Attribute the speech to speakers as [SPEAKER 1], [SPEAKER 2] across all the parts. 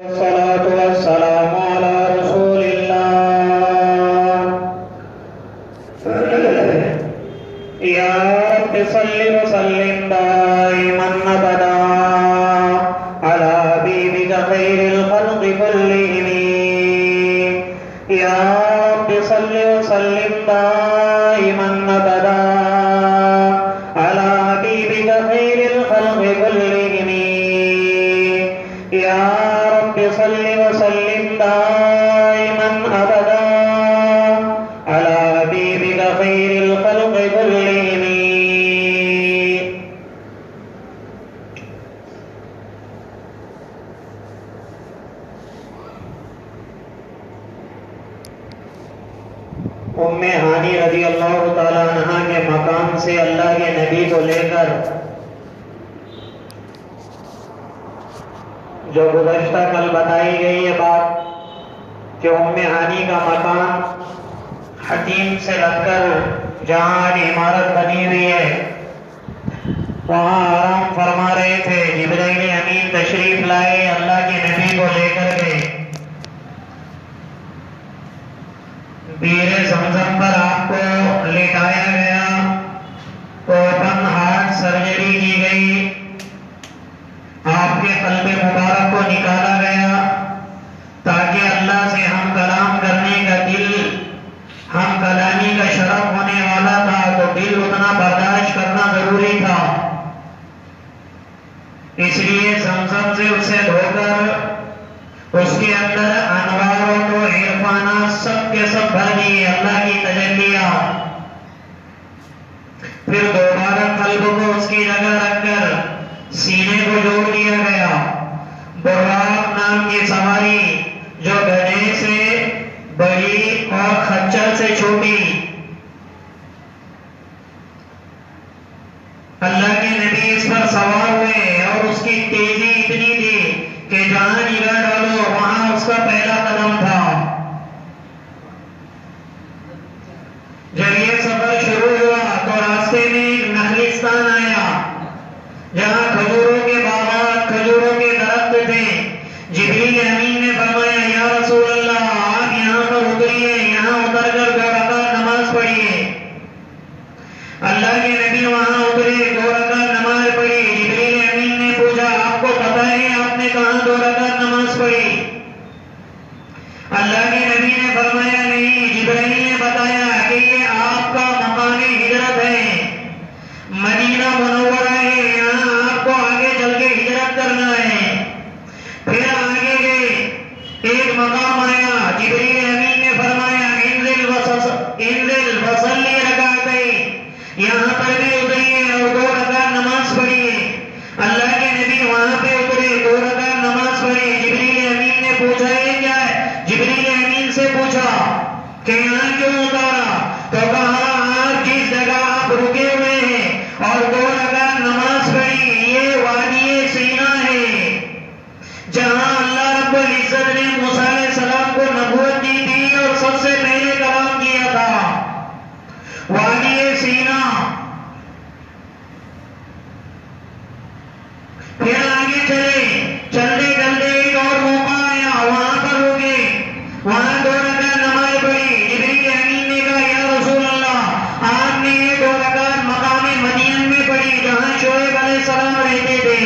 [SPEAKER 1] الصلاة والسلام على رسول الله يا رب صل وسلم دائما أبدا على حبيبك خير الخلق كلهم يا رب صل وسلم دائما أبدا على حبيبك خير الخلق كلهم يا رب صل وسلم دائما أبدا على حبيبك خير الخلق كلهم ام ہانی رضی اللہ تعالیٰ عنہ کے مقام سے اللہ کے نبی کو لے کر جو گزشتہ کل بتائی گئی یہ بات کہ ام ہانی کا مکان حتیم سے لگ کر جہاں عمارت بنی ہوئی ہے وہاں آرام فرما رہے تھے. جبرائیل امین تشریف لائے, اللہ کے نبی کو لے کر گئے. بیر زمزم پر آپ کو لٹایا گیا, اوپن ہارٹ سرجری کی گئی, آپ کے قلب مبارک کو نکالا گیا تاکہ اللہ سے ہم کلام کرنے کا دل, ہم کلامی کا شرف ہونے والا تھا تو دل اتنا برداشت کرنا ضروری تھا. اس لیے زمزم سے اسے دھو کر اس کے اندر انواروں کو عرفانات سب کے سب بھر دیے, اللہ کی تجلیات. پھر دوبارہ قلب کو اس کی جگہ رکھ کر سینے کو جوڑ دیا گیا. براق نام کی سواری جو گدھے سے بڑی اور خچر سے چھوٹی, اللہ کے نبی اس پر سوار ہوئے اور اس کی تیزی اتنی تھی کہ جہاں نگاہ ڈالو وہاں اس کا پہلا قدم تھا. جب یہ سفر شروع ہوا تو راستے میں ایک نخلستان آیا جہاں کھجوروں کے باغات, کھجوروں کے درخت تھے. جبریل امین نے فرمایا یا رسول اللہ آپ یہاں پر اتریے, یہاں اتر کر 2 رکعت نماز پڑھیے. اللہ کے نبی وہاں اترے, 2 رکعت نماز پڑھی. جبریل امین نے پوچھا آپ کو پتہ ہے آپ نے کہاں 2 رکعت نماز پڑھی؟ اللہ کے نبی نے فرمایا نہیں. جبریل نے بتایا کہ یہ آپ کا مقام ہجرت ہے, مدینہ منورہ ہے, یہاں آپ کو آگے چل کے ہجرت کرنا ہے. پھر آگے گئے, ایک مقام آیا, جبریل امین نے فرمایا انزل وصلی رکعتین, یہاں پر بھی اتریے اور 2 رکعت نماز پڑھیے. اللہ کے نبی وہاں پہ اترے, 2 رکعت نماز پڑھی. جبریل امین نے پوچھا یہ کیا ہے؟ جبریل امین سے پوچھا کہ یہاں کیوں اتارا؟ تو کہا آپ جس جگہ آپ رکے ہوئے ہیں اور 2 رکعت نماز پڑھی یہ وادی سینا ہے جہاں اللہ رب العزت نے موسیٰ علیہ السلام کو نبوت دی تھی اور سب سے پہلے کلام کیا تھا. وادی سینا. پھر آگے چلے, چلتے چلتے ایک اور موقع آیا, وہاں پر رکے, وہاں 2 رکعت نماز پڑھی. جبریل امین نے کہا یا رسول اللہ آپ نے یہ 2 رکعت مقام مدین میں پڑھی جہاں شعیب علیہ السلام رہتے تھے.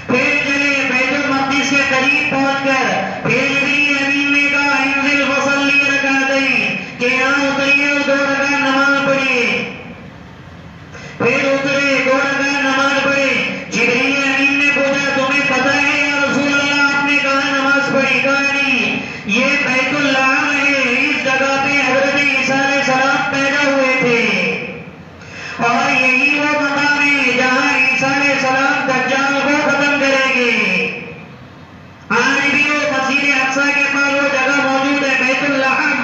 [SPEAKER 1] پھر چلے بیت المقدس کے قریب پہنچ کر پھر جبریل امین نے کہا انزل وصلی رکعتین, کہ یہاں اتریے اور 2 رکعت نماز پڑھیے. پھر اترے, 2 رکعت نماز پڑھی. جبریل امین نے پوچھا تمہیں پتہ ہے یا رسول اللہ آپ نے کہاں نماز پڑھی؟ کہا نہیں, یہ بیت اللہ ہے, اس جگہ پہ حضرت عیسیٰ علیہ السلام پیدا ہوئے تھے اور یہی وہ مقام ہے جہاں عیسیٰ علیہ السلام دجال کو ختم کریں گے. آج بھی وہ مسجد اقصی کے پاس وہ جگہ موجود ہے, بیت اللحم.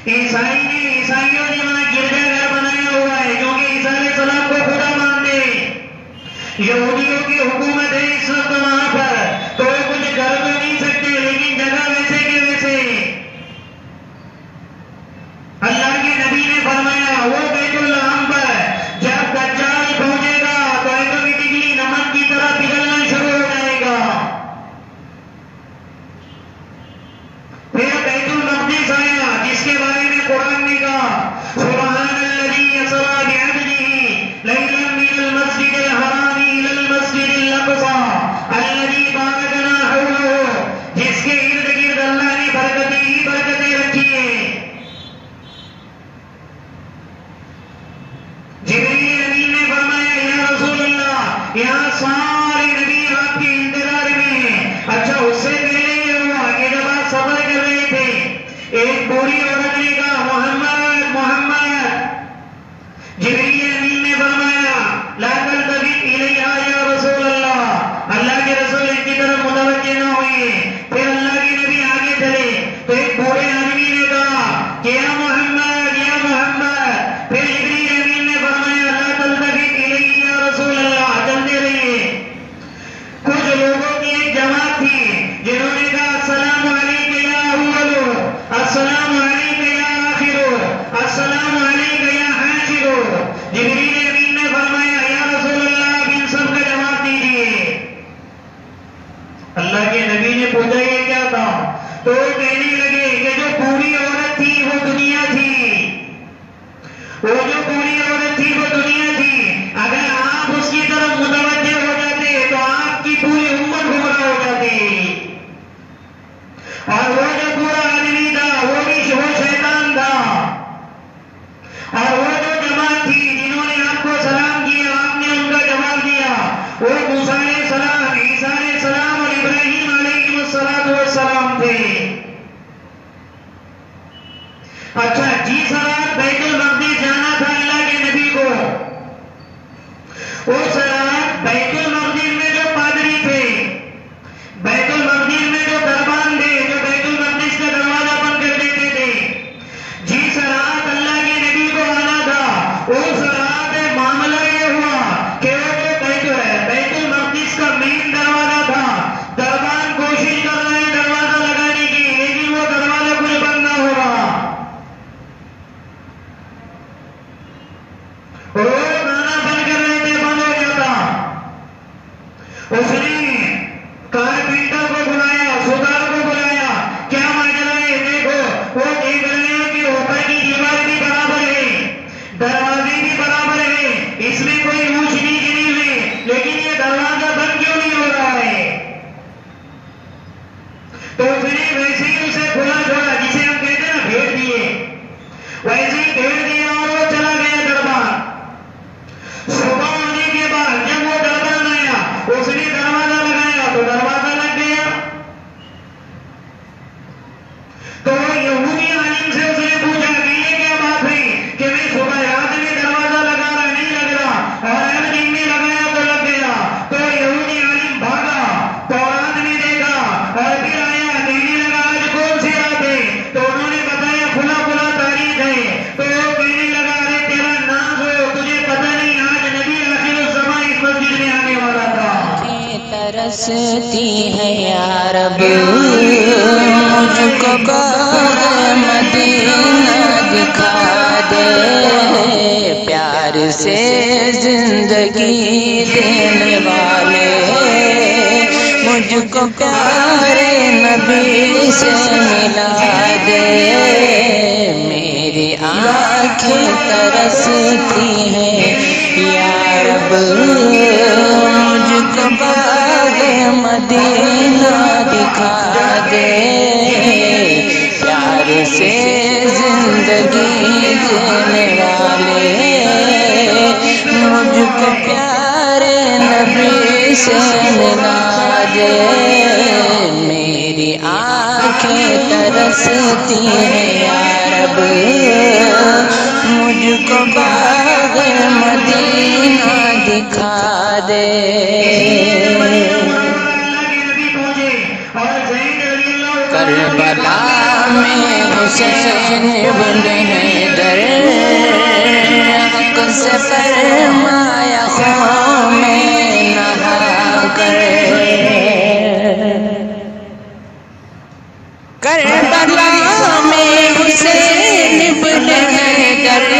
[SPEAKER 1] عیسائیوں نے وہاں گرجا گھر بنایا ہوا ہے کیونکہ عیسیٰ علیہ السلام کو خدا مانتے. یہودیوں کی حکومت ہے اس وقت وہاں پر, تو وہ کچھ کر تو نہیں سکتے لیکن جگہ ویسے کے ویسے. اللہ کے نبی نے فرمایا وہ بیت اللحم پر جب دجال پہنچے گا تو آٹومیٹکلی نمک کی طرح پگھلنا شروع ہو جائے گا. تو کہنے لگے کہ جو پوری عورت تھی وہ دنیا تھی، وہ جو پوری عورت تھی وہ دنیا تھی، اگر آپ اس کی طرف متوجہ ہو جاتے تو آپ کی پوری امت گمراہ ہو جاتی، اور وہ جو پورا آدمی تھا وہ بھی شیطان تھا، اور وہ جو جماعت تھی جنہوں نے آپ کو سلام کیا آپ نے ان کا جواب دیا، وہ موسیٰ علیہ السلام، عیسیٰ علیہ السلام اور ابراہیم علیہ السلام تھے۔ اچھا جس رات بیت المقدس جانا تھا اللہ کے نبی کو، اس رات بیت المقدس میں جو پادری تھے، بیت المقدس میں جو دربان تھے، جو بیت المقدس کا دروازہ بند کر دیتے تھے، جس رات اللہ کے نبی کو آنا تھا اس رات معاملہ یہ ہوا کہ وہ جو بیت المقدس کا مین دروازہ تھا، دربان کوشش کر رہے ہیں دروازہ لگانے کی، لیکن وہ دروازہ کچھ بند نہ ہو رہا، وہ گانا بند کر رہے تھے، بند ہو جاتا۔ اس نے کارپینٹر کو بلایا، سودار کو بلایا، کیا ماجرا ہے دیکھو، وہ دیکھ رہے ہیں کہ اوپر کی دیوار بھی برابر ہے، دروازے بھی برابر ہے، اس میں کوئی اونچ نیچ نہیں ہے، لیکن یہ دروازہ بند کیوں نہیں ہو رہا ہے؟ تو اس نے ویسے ہی اسے کھلا چھوڑا، جسے ہم کہتے ہیں نا بھیڑ دیے، ویسے ہی بھیڑ دیا اور وہ چلا گیا دربار۔ صبح ہونے کے بعد جب وہ دربان آیا اس نے دروازہ لگایا تو دروازہ لگ گیا، تو یہودی عالم سے اس نے پوچھا کہ یہ کیا بات ہے کہ میں صبح رات میں دروازہ لگا رہا نہیں لگ رہا اور ہر دن میں لگایا تو لگ گیا؟ تو یہودی عالم بھاگا، تورات میں دیکھا اور پھر آیا، کہنے لگا آج کون سی رات ہے؟ تو انہوں نے بتایا کھلا کھلا تاریخ ہے، تو وہ کہنے لگا ارے تیرا نام ہو، تجھے پتہ نہیں آج نبی آخر الزماں اس مسجد میں آنے والا تھا۔
[SPEAKER 2] ترستی ہے یا رب مجھ کو باغ مدینہ دکھا دے، پیار سے زندگی دینے والے مجھ کو پیارے نبی سے ملا دے، میری آنکھیں ترستی ہیں یا رب مجھ کو باغ مدینہ دکھا دے، پیار سے زندگی دینے والے مجھ کو پیارے نبی سے ملا دے، میری آنکھیں ترستی ہیں یا رب مجھ کو باغ مدینہ دکھا دے۔ کربلا میں حسین ابن حیدر حق سے فرمایا خون میں نہا کر، کربلا میں حسین ابن حیدر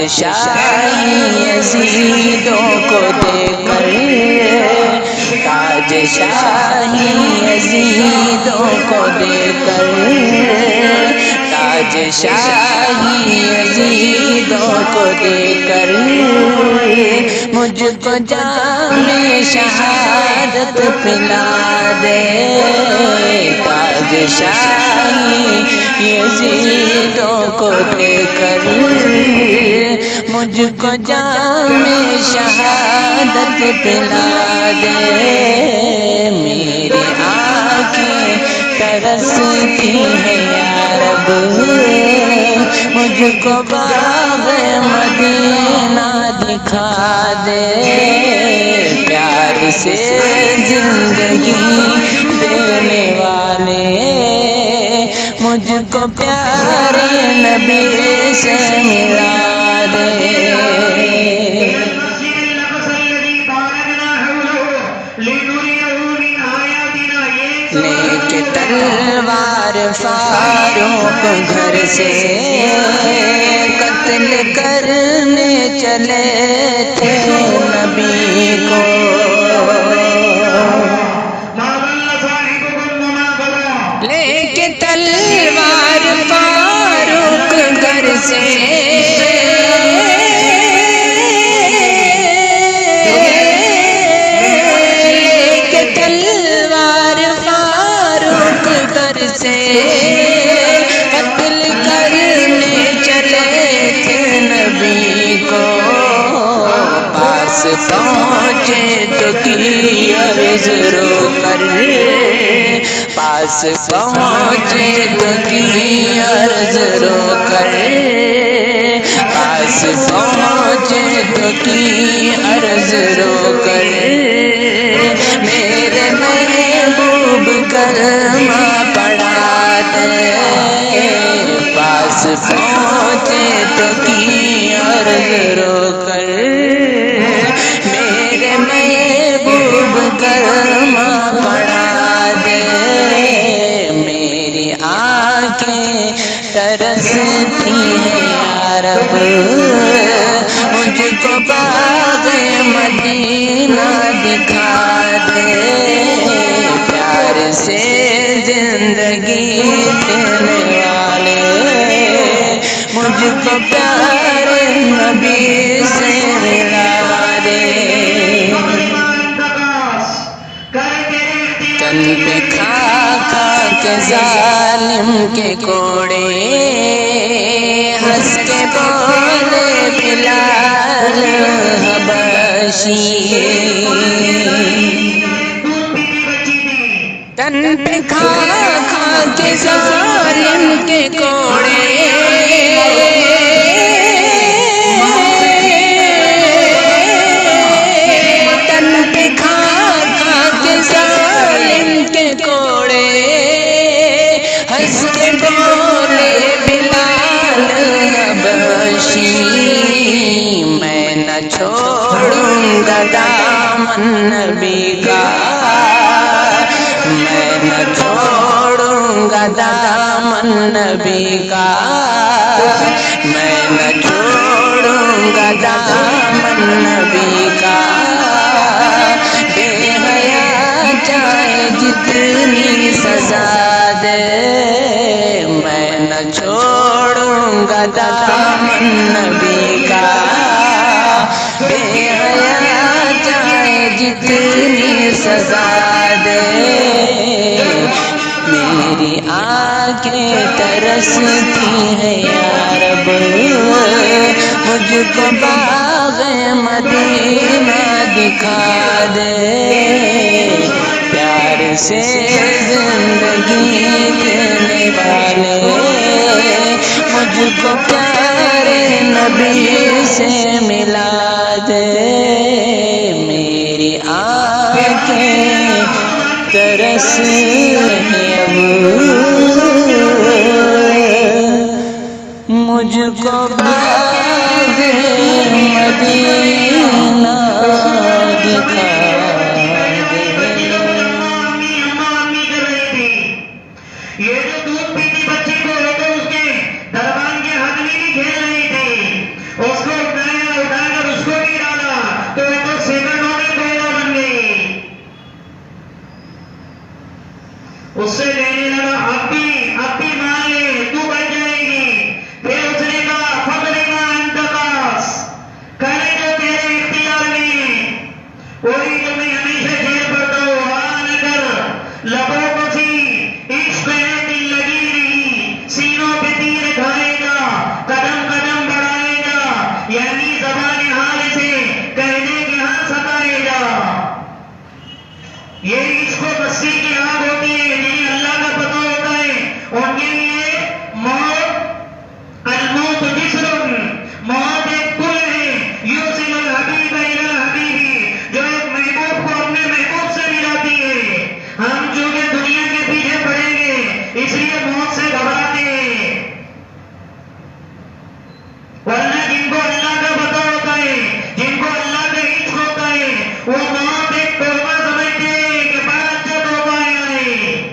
[SPEAKER 2] شاہی یزیدوں کو دے کر، تاج شاہی یزیدوں کو دے کر، تاج شاہی یزیدوں کو دے کر، مجھ کو جام شہادت پلا دے، تاج شاہی یزیدوں کو دے کر، مجھ کو جام شہادت پلا دے، میری آنکھیں ترستی ہیں یا رب مجھ کو باغ مدینہ دکھا دے، پیار سے زندگی دینے والے مجھ کو پیارے نبی سے ملا دے۔
[SPEAKER 1] المسجد الأقصى الذي باركنا حوله لنريه من
[SPEAKER 2] لے کے تلوار فاروق گھر سے قتل کرنے چلے تھے نبی کو، لے کے تلوار فاروق گھر سے قتل کرنے چلے تھے نبی کو، پاس پہنچے تو کی عرض رو کر، پاس پہنچے تو کی عرض رو کر، پاس پہنچے تو کی عرض رو کر، میرے محبوب کلمہ پڑھا دے، پاس پہنچے تو کی عرض رو کر، میرے محبوب کلمہ پڑھا دے، میری آنکھیں ترستی ہیں یا رب، مجھ کو باغ مدینہ دکھا دے، پیار سے زندگی دینے والے مجھ کو پیار نبی سے ملا دے، تن پہ کھا کھا کے ظالم کے کوڑے، ہنس کے بولے بلال حبشی، تن پہ کھا کھا کے ظالم کے کوڑے، تن پہ کھا کھا کے ظالم کے کوڑے، ہنس کے بولے بلال حبشی، میں نہ چھوڑوں گا دامن نبی کا، میں نہ چھوڑوں گا دامن نبی کا، میں نہ چھوڑوں گا دامن نبی کا، بے حیا چاہے جتنی سزا دے، میں نہ چھوڑوں گا دامن نبی کا، بے حیا چاہے جتنی سزا دے، میری آنکھیں ترستی ہیں یا رب، مجھ کو باغ مدینہ دکھا دے، پیار سے زندگی دینے والے مجھ کو پیارے نبی سے ملا دے، میری آنکھیں ترس رہی اب، مجھ کو باغ مدینہ دکھا دے،
[SPEAKER 1] یہ جو دودھ پیتی بچی کو تو اس کے دربان کے ہاتھ میں بھی کھیل رہی تھی، اس کو اٹھا کر اس کو بھی ڈالا تو وہ تو سیکنڈوں میں پیدا بن گئی، اس سے لینے لگا اب بھی مان لے تو بچ جائے گی، پھر اس نے کہا فضل کا انتقاص کرے جو تیرے اختیار میں، وہی جو میں ہمیشہ جیل پڑتا ہوں، آ نہ کر لبوں کو سی عشق ہے دل لگی رہی، سینوں پہ تیر کھائے گا، قدم قدم بڑھائے گا، یعنی زبان حال سے کہنے کے ہاں ستائے گا، یہ عشق و بستی کی آگ ہوتی ہے، جنہیں اللہ کا پتہ ہوتا ہے، ان کے لیے موت الموت جسر، موت ایک پل ہے، یوصل الحبیب الی حبیبی، جو ایک محبوب کو اپنے محبوب سے ملاتی ہے، ہم جو کہ دنیا کے پیچھے پڑیں گے اس لیے موت سے گھبراتے ہیں، ورنہ جن کو اللہ کا پتہ ہوتا ہے، جن کو اللہ کا عشق ہوتا ہے، وہ موت ایک تحفہ سمجھتے ہیں کہ بڑا اچھا تحفہ آیا ہے،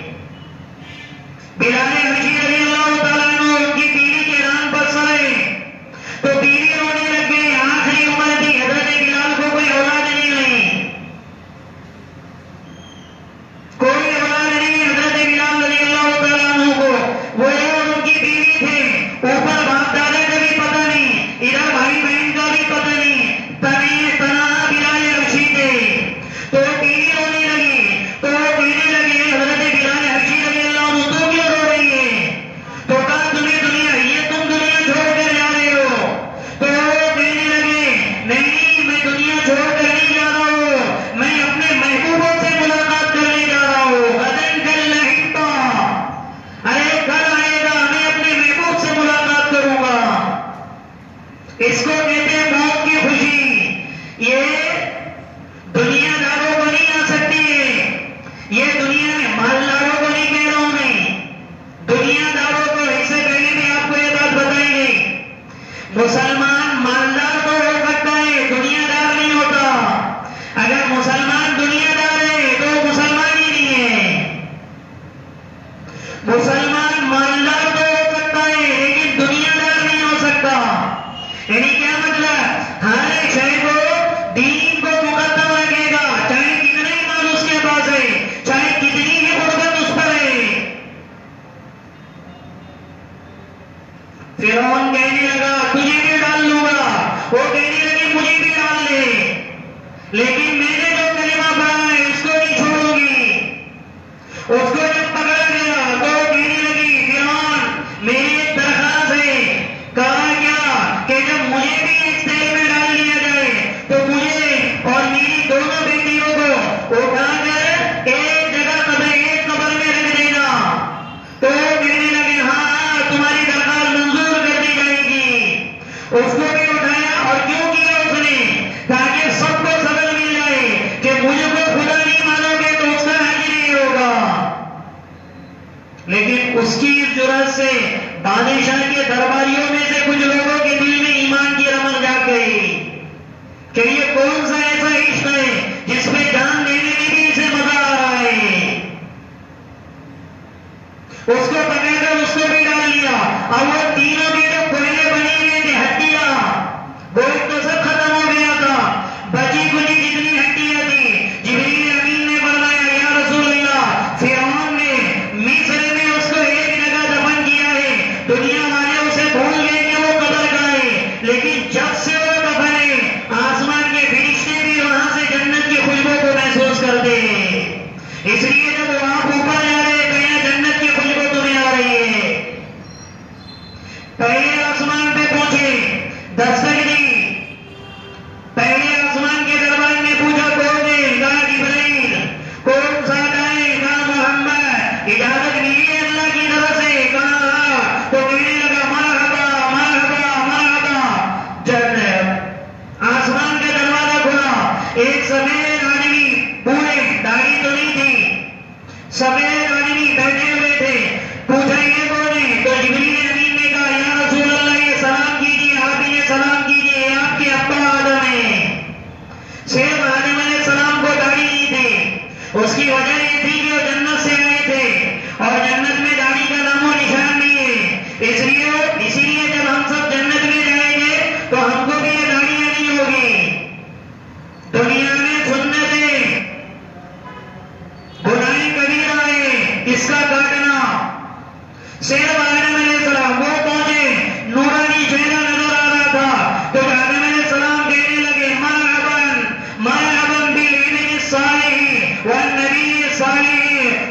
[SPEAKER 1] اس کو جب پکڑا گیا تو کہنے لگی فرعون میری ایک درخواست ہے. کہا کیا کہ جب مجھے بھی اس تیل میں ڈال دیا جائے تو مجھے اور میری دونوں بیٹیوں کو اٹھا کر ایک جگہ قبر میں رکھ دینا. تو کہنے لگے ہاں تمہاری درخواست منظور کر دی جائے گی. اس کو بھی اٹھایا اور کیوں کیا اس نے تاکہ سب کو سبق مل جائے کہ مجھے کو خدا نہیں مانو گے تو اس کا حج نہیں ہوگا. لیکن اس کی اس جرأت سے بادشاہ کے درباریوں میں سے کچھ لوگوں کے دل میں ایمان کی رمق جاگ گئی کہ یہ کون سا ایسا عشق ہے جس میں جان دینے میں بھی اسے مزہ آ رہا ہے. اس کو پکڑ کر اس کو بھی ڈال لیا. اب وہ تینوں کے جو کوئلے بنے ہوئے تھے ہڈیاں گوشت تو سب ختم ہو گیا تھا. بچی کچی جتنی ہڈیاں تھی جبریل امین نے فرمایا یا رسول اللہ فرعون نے مصر میں اس کو ایک جگہ دفن کیا ہے. دنیا والے اسے بھول گئے کہ وہ قبر کا ہے لیکن جب سے وہ دفن ہے آسمان کے فرشتے بھی وہاں سے جنت کی خوشبو کو محسوس کرتے ہیں. اس لیے جب آپ اوپر جا رہے تو یہاں جنت کی خوشبو تمہیں آ رہی ہے. پہلے آسمان پہ پہنچے دستک دی. پہلے آسمان کے دربار میں پوچھا کون ہے؟ کہا جبرائیل. کون سا ہے؟ کہا محمد. اجازت ملی ہے اللہ کی طرف سے؟ کہا ہاں. تو کہنے لگا مرحبا مرحبا مرحبا. جب آسمان کا دروازہ کھلا ایک سفید آدمی پورے داڑھی تو نہیں تھی سفید آدمی بیٹھے ہوئے تھے. پوچھا یہ کون ہے؟ تو جبریل امین نے کہا یا رسول اللہ یہ سلام کیجیے آپ انہیں سلام کیجیے آپ کے ابا آدم ہیں. صرف آدم علیہ السلام کو داڑھی نہیں تھی. اس کی وجہ یہ تھی کہ وہ جنت سے آئے تھے اور جنت میں داڑھی کا نام و نشان نہیں ہے. اسی لیے جب ہم سب جنت میں جائیں گے تو ہم کو بھی یہ داڑھیاں نہیں ہوگی. دنیا میں سنت ہے برائی کبیرہ ہے اس کا کاٹنا. صرف آدم علیہ السلام وہ پہنچے نورانی چہرہ نظر آ رہا تھا تو آدم علیہ السلام کہنے لگے مرحباً مرحباً بالابن الصالح والنبی الصالح.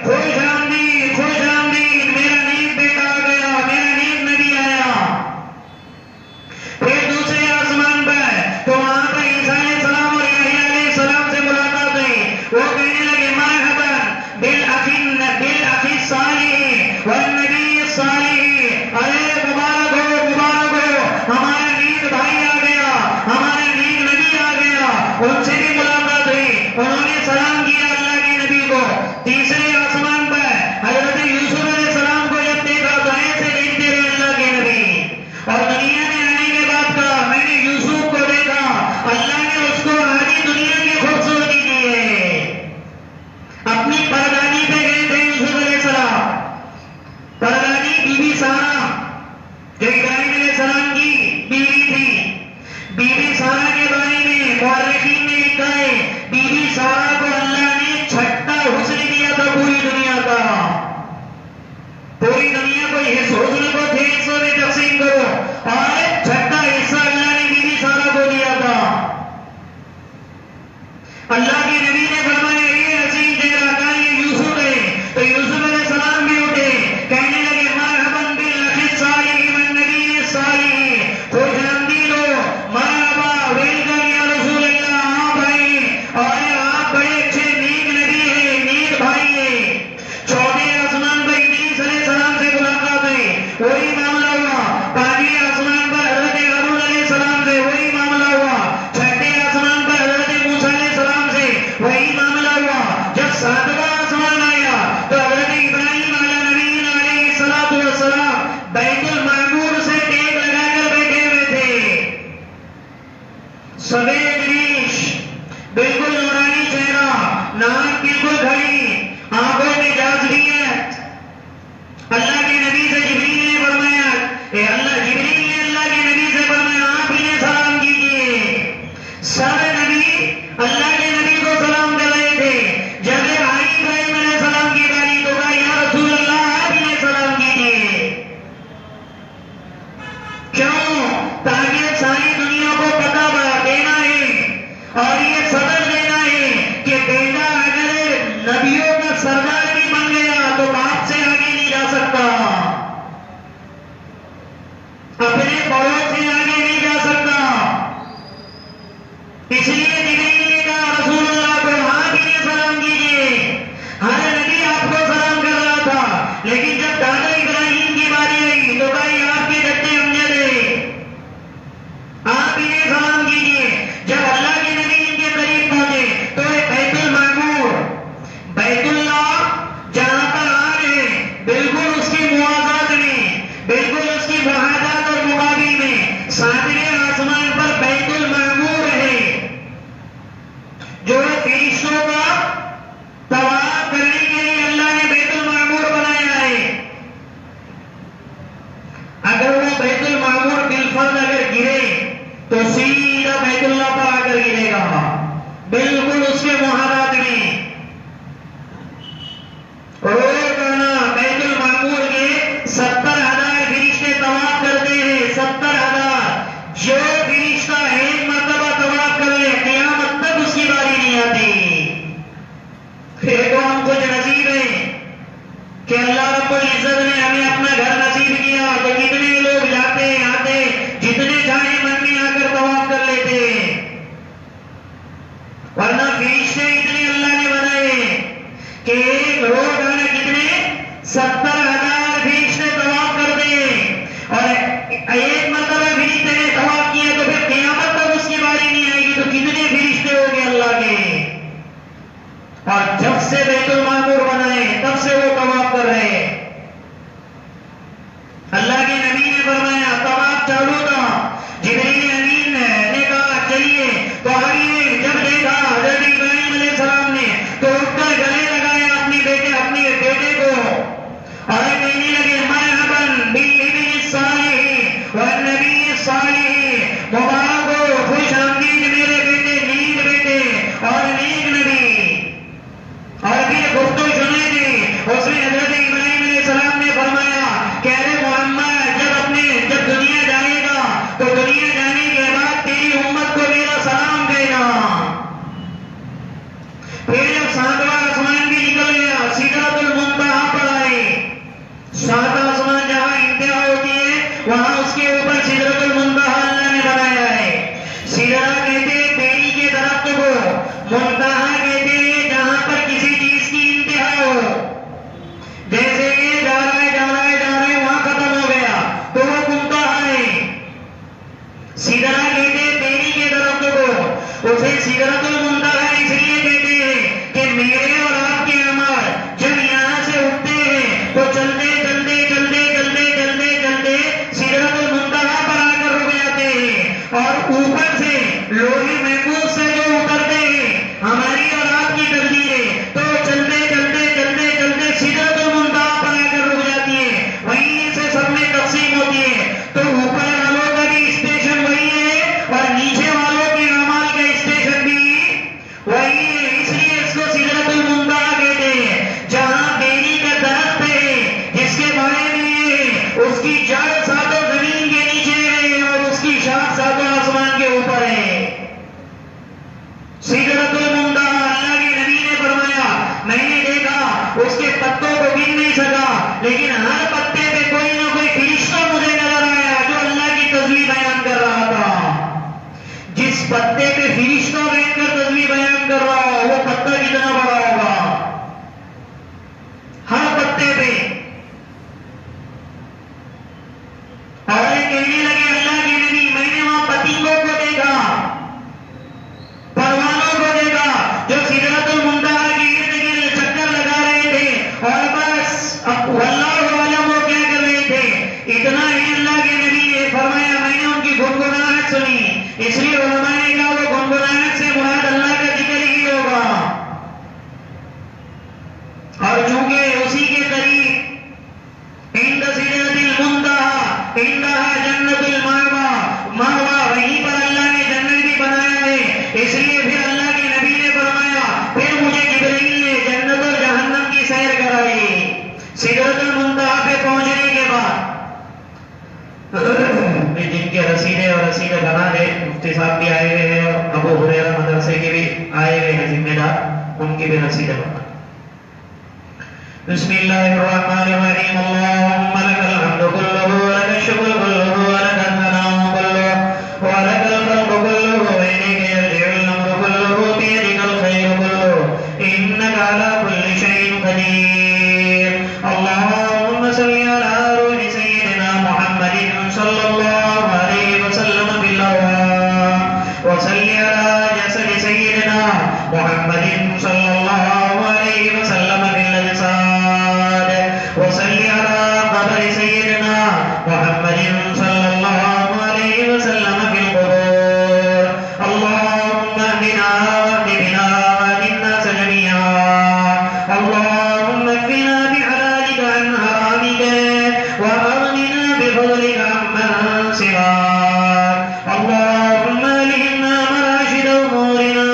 [SPEAKER 1] خوش آمدید خوش آمدید میرا نیک بیٹا آ گیا میرا نیک نبی آیا. پھر دوسرے آسمان پر تو وہاں پر عیسیٰ علیہ السلام اور یحییٰ علیہ السلام سے ملاقات ہوئی. وہ کہنے لگے مرحباً بالأخ الصالح والنبی الصالح. ارے مبارک ہو ہمارا نیک بھائی آ گیا ہمارا نیک نبی آ گیا. ان سے بھی ملاقات ہوئی. انہوں نے سلام کیا اللہ کے نبی کو. تیسرے آسمان پر حضرت یوسف علیہ السلام کو جب دیکھا تو ایسے دیکھتے رہے اللہ کے نبی. اور دنیا میں آنے کے بعد کہا میں نے یوسف کو دیکھا اللہ نے اس کو آدھی دنیا کی خوبصورتی دی ہے. اپنی پردانی پہ گئے تھے یوسف علیہ السلام. پردانی بی بی سارا جو ابراہیم علیہ السلام کی بیوی تھی. بی بی سارا کے بارے میں مورخین نے لکھا ہے بی بی سارا کو اللہ نے چھٹا حسن دیا تھا پوری دنیا کا. پوری دنیا کو اس حسن کو 6 حصوں میں تقسیم کرو اور چھٹا حصہ اللہ نے بی بی سارا کو دیا تھا. اللہ کے نبی نے فرمایا یہ حسین چہرہ کا یہ یوسف ہے. تو یوسف علیہ السلام بھی اٹھے کہنے لگے مرحباً بالأخ الصالح والنبی الصالح. خوش آمدید ہو مرحبا ویلکم یا رسول اللہ آپ آئے اور آپ بڑے اچھے نیک نبی ہیں نیک بھائی ہیں. چوتھے آسمان پر ادریس علیہ السلام سے ملاقات ہوئی وہی معاملہ ہوا. پانچویں آسمان پر حضرت ہارون علیہ السلام سے وہی معاملہ ہوا. چھٹے آسمان پر حضرت موسیٰ علیہ السلام سے وہی معاملہ ہوا. جب ساتواں آسمان آیا تو حضرت ابراہیم علیہ نبی علیہ الصلوۃ والسلام بیت المعمور سے ٹیک لگا کر بیٹھے ہوئے تھے. سفید ریش بالکل نورانی چہرہ ناک بالکل کھڑی آنکھوں میں جاذبیت. اللہ کے نبی سے جبریل نے فرمایا جبریل نے اللہ کے نبی سے فرمایا آپ انہیں سلام کیجیے. سارے نبی اللہ کے نبی کو سلام کر رہے تھے. جب بھائی ابراہیم علیہ السلام کی باری تو کہا یا رسول اللہ آپ انہیں سلام کیجیے. کیوں؟ تاکہ ساری دنیا کو پتہ دینا ہے اور یہ صبر دینا ہے کہ بیٹا اگر نبیوں کا سردار بھی بالکل اس کے محرات میں روزانہ بیت المعمور کے 70,000 فرشتے طواف کرتے ہیں. 70,000. جو فرشتہ ایک مرتبہ طواف کر لے قیامت تک اس کی باری نہیں آتی. پھر تو ہم کچھ نصیب ہیں کہ اللہ رب العزت نے ہمیں اپنا گھر نصیب کیا تو کتنے لوگ جاتے آتے جتنے چاہے من میں آ کر طواف کر لیتے. ورنہ فرشتے اتنے اللہ نے بنائے کہ ایک روزانہ کتنے 70,000 فرشتے طواف کر دیں. اور ایک مرتبہ فرشتے نے طواف کیا تو پھر قیامت تک اس کی باری نہیں آئے گی. تو کتنے فرشتے ہو گئے اللہ کے. اور جب سے بیت المعمور بنائے تب سے وہ طواف کر رہے ہیں. اللہ کے نبی نے فرمایا طواف چالو تھا. جبریل امین نے کہا چلیے تو آئیے. جب دیکھا حضرت ابراہیم علیہ السلام نے تو اٹھ کر گلے لگایا اپنے بیٹے کو اور کہنے لگے مرحبا بالابن الصالح والنبی الصالح. مبارک ہو, خوش آمدید میرے بیٹے, نیک بیٹے اور نیک نبی. اور پھر گفتگو سنے تھی اس میں حضرت ابراہیم علیہ السلام نے فرمایا کہ ارے محمد جب دنیا جائے گا تو دنیا جانے کے بعد تیری امت کو میرا سلام کہنا. پھر جب 7واں آسمان بھی نکل گیا سدرۃ المنتہا پر آئے. 7 آسمان جہاں انتہا ہوتی ہے وہاں اس کے اوپر سدرۃ المنتہا اللہ نے بنایا ہے. سدرہ کہتے ہیں بیری کے درخت کو, منتہا کہتے ہیں جہاں پر کسی چیز کی انتہا ہو. جیسے یہ جا رہا ہے وہاں ختم ہو گیا تو وہ منتہا ہے. سدرہ کہتے ہیں بیری کے درخت کو, اسے سدرۃ المنتہا اس لیے کہتے ہیں کہ میرے اور آپ کے اعمال جب یہاں سے اٹھتے ہیں تو چلتے سدرۃ المنتہا پر آ کر رک جاتے ہیں. اور اوپر سے لوہے محفوظ سے جو اترتے ہیں ہماری اور آپ کی تقدیریں تو چلتے سدرۃ المنتہا پر آ کر رک جاتی ہے. وہیں سے سب میں تقسیم ہوتی ہے. تو اوپر والوں کا بھی اسٹیشن وہی ہے اور نیچے والوں کے اعمال کا اسٹیشن بھی وہی ہے. اس لیے اس کو سدرۃ المنتہا کہتے ہیں. جہاں بیری کا درخت ہے جس کے بارے میں اس کی جڑ ساتوں زمین کے نیچے ہے اور اس کی شاخ ساتوں آسمان کے اوپر ہے. سدرۃ المنتہا اللہ کے نبی نے فرمایا میں نے دیکھا اس کے پتوں کو گن نہیں سکا لیکن ہر پتے پہ کوئی نہ کوئی فرشتہ مجھے نظر آیا جو اللہ کی تسبیح بیان کر رہا تھا. جس پتے پہ فرشتہ بیٹھ کر تسبیح بیان کر رہا ہو وہ پتا کتنا بڑا ہوگا. ہر پتے پہ. اور کہنے لگے اللہ کے نبی میں نے وہاں پتنگوں کو دیکھا, پروانوں کو دیکھا جو سدرۃ المنتہا کے ارد گرد چکر لگا رہے تھے اور بس واللہ اعلم وہ کیا کر رہے تھے. اتنا ہی اللہ کے نبی نے فرمایا میں نے ان کی گنگناہٹ سنی. اس لیے علماء نے کہا وہ گنگناہٹ سے مراد اللہ کا ذکر ہی ہوگا. اور چونکہ اسی کے قریب عند سدرۃ المنتہا عندہا جنت المأویٰ وہیں پر اللہ نے جنت بھی بنایا ہے. اس لیے پھر اللہ کے نبی نے فرمایا پھر مجھے جبرائیل نے جنت اور جہنم کی سیر کرائی. سدرۃ المنتہا پہ پہنچنے کے بعد جن کے رسیدے اور رسیدے بنا دے مفتی صاحب بھی آئے ہوئے ہیں اور ابو ہریرہ مدرسے کے بھی آئے ہوئے ہیں ذمہ دار, ان کے بھی رسیدے بنا. بسم اللہ الرحمن الرحیم. اللهم لك الحمد كله ولك الشكر كله ولك الثناء كله ولك الخلق كله وإليك يرجع الأمر كله بيدك الخير كله إنك على كل شيء قدير. اللهم صل على روح سيدنا محمد صلى الله عليه وسلم بالأوهام وصل على جسد سيدنا محمد صلى الله عليه وسلم بالأجساد وصل على قبر سيدنا محمد صلى الله عليه وسلم بالقبور. اللهم اهدنا واهدنا واهد الناس جميعا. اللهم اكفنا بحلالك عن حرامك واغننا بفضلك عمن سواك. اللهم الهمنا مراشد امورنا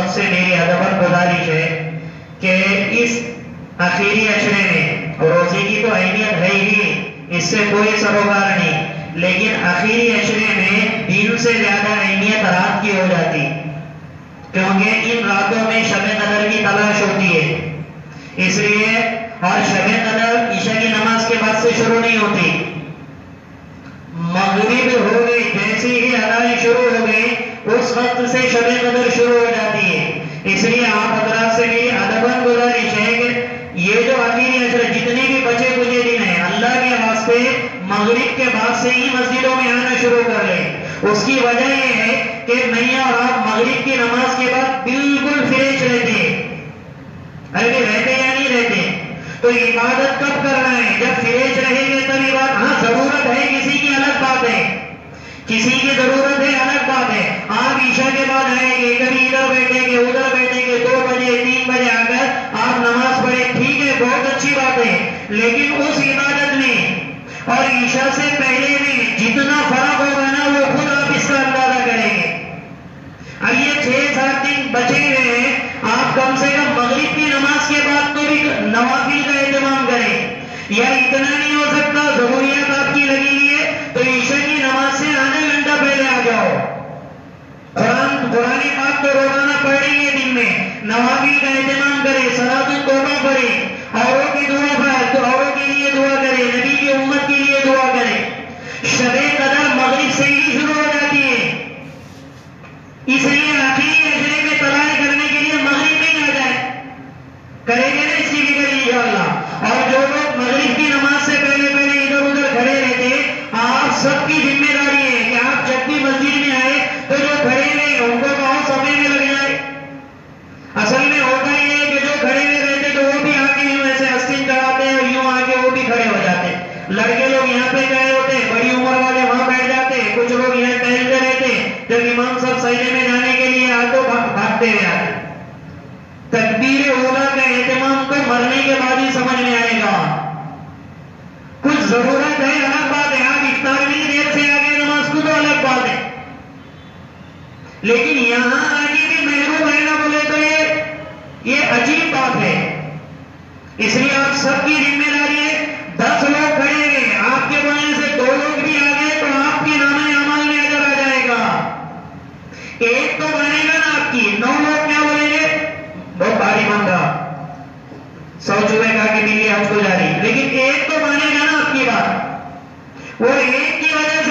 [SPEAKER 1] سب سے میری ادب گزارش ہے کہ اس آخری اشرے میں روزے کی تو اہمیت ہے ہی، اس سے کوئی سروکار نہیں، لیکن آخری اشرے میں دن سے زیادہ اہمیت رات کی ہو جاتی، کیونکہ ان راتوں میں شب قدر کی تلاش ہوتی ہے، اس لیے اور شب قدر عشاء کی نماز کے بعد سے شروع نہیں ہوتی، مغرب ہو گئی جیسے ہی ادائی شروع ہو گئی اس وقت سے شب قدر شروع ہو جاتی ہے۔ اس لیے آپ حضرات سے میری ادباً گزارش ہے کہ یہ جو آخری عشر جتنے بھی بچے کچے دن ہیں اللہ کے واسطے مغرب کے بعد سے ہی مسجدوں میں آنا شروع کر لیں۔ اس کی وجہ یہ ہے کہ میں اور آپ مغرب کی نماز کے بعد بالکل فریش رہتے ہیں، ارے رہتے یا نہیں رہتے؟ تو عبادت کب کرنا ہے؟ جب فریش رہیں گے تب عبادت۔ ہاں ضرورت ہے کسی کی الگ بات ہے، کسی کی ضرورت ہے الگ بات ہے، آپ عشاء کے بعد آئیں گے، کبھی ادھر بیٹھیں گے ادھر بیٹھیں گے، 2 بجے 3 بجے آ کر آپ نماز پڑھیں، ٹھیک ہے بہت اچھی بات ہے، لیکن اس عبادت میں اور عشاء سے پہلے میں جتنا فرق ہوگا نا وہ خود آپ اس کا اندازہ کریں گے۔ اب یہ 6-7 دن بچے ہوئے ہیں، آپ کم سے کم مغرب کی نماز کے بعد تو بھی نوافل کا اہتمام کریں، یا اتنا نہیں ہو سکتا ضروریات آپ کی لگی ہوئی ہے تو عشاء کی نماز سے آدھا گھنٹہ پہلے آ جاؤ، قرآن پاک تو روزانہ پڑھیں گے، دن میں نوافل کا اہتمام کریں، صلاۃ التوبہ پڑھیں، اوروں کی دعا تو اوروں کے لیے دعا کریں، نبی کی امت کے لیے دعا کریں۔ شب قدر مغرب سے ہی شروع ہو جاتی ہے، اس لیے آخری عشرے میں تلاش کرنے کے لیے مغرب میں ہی آ جائے، کریں گے نا اس کی فکر انشاءاللہ۔ اور جو لوگ مغرب کی نماز سے پہلے پہلے ادھر ادھر کھڑے رہتے، آپ سب کی ذمہ داری ہے کہ آپ جب بھی مسجد میں آئے تو جو کھڑے ہوئے ان کو کہو صفے میں لگ جائے۔ اصل میں ہوتا ہی ہے کہ جو کھڑے ہوئے رہتے تو وہ بھی آگے یوں ایسے آستین چڑھاتے ہیں اور یوں آگے وہ بھی کھڑے ہو جاتے، لڑکے لوگ یہاں پہ گئے ہوتے، بڑی عمر والے وہاں بیٹھ جاتے، کچھ لوگ یہاں ٹہلتے رہتے، جب امام صاحب سجدے میں جانے کے لیے آتے تو بھاگتے ہوئے آتے۔ تکبیر اولا کا اہتمام تو مرنے کے بعد ہی سمجھ میں آئے گا، کچھ ضرورت ہے الگ بات ہے، آپ افطار میں دیر سے آگے نماز کو تو الگ بات ہے، لیکن یہاں آگے بھی محروم رہنا بولے تو یہ عجیب بات ہے۔ اس لیے آپ سب کی ذمہ داری ہے، 10 لوگ کھڑے ہیں، آپ کے بولنے سے 2 لوگ بھی آ گئے تو آپ کے نامہ اعمال میں اجر آ جائے گا، ایک تو بنے گا نا آپ کی، 9 لوگ کیا بولیں گے بہت بھاری بن رہا، 100 چوہے کھا کے بلی حج کو جا رہی، لیکن ایک تو مانے گا نا آپ کی بات، وہ ایک کی وجہ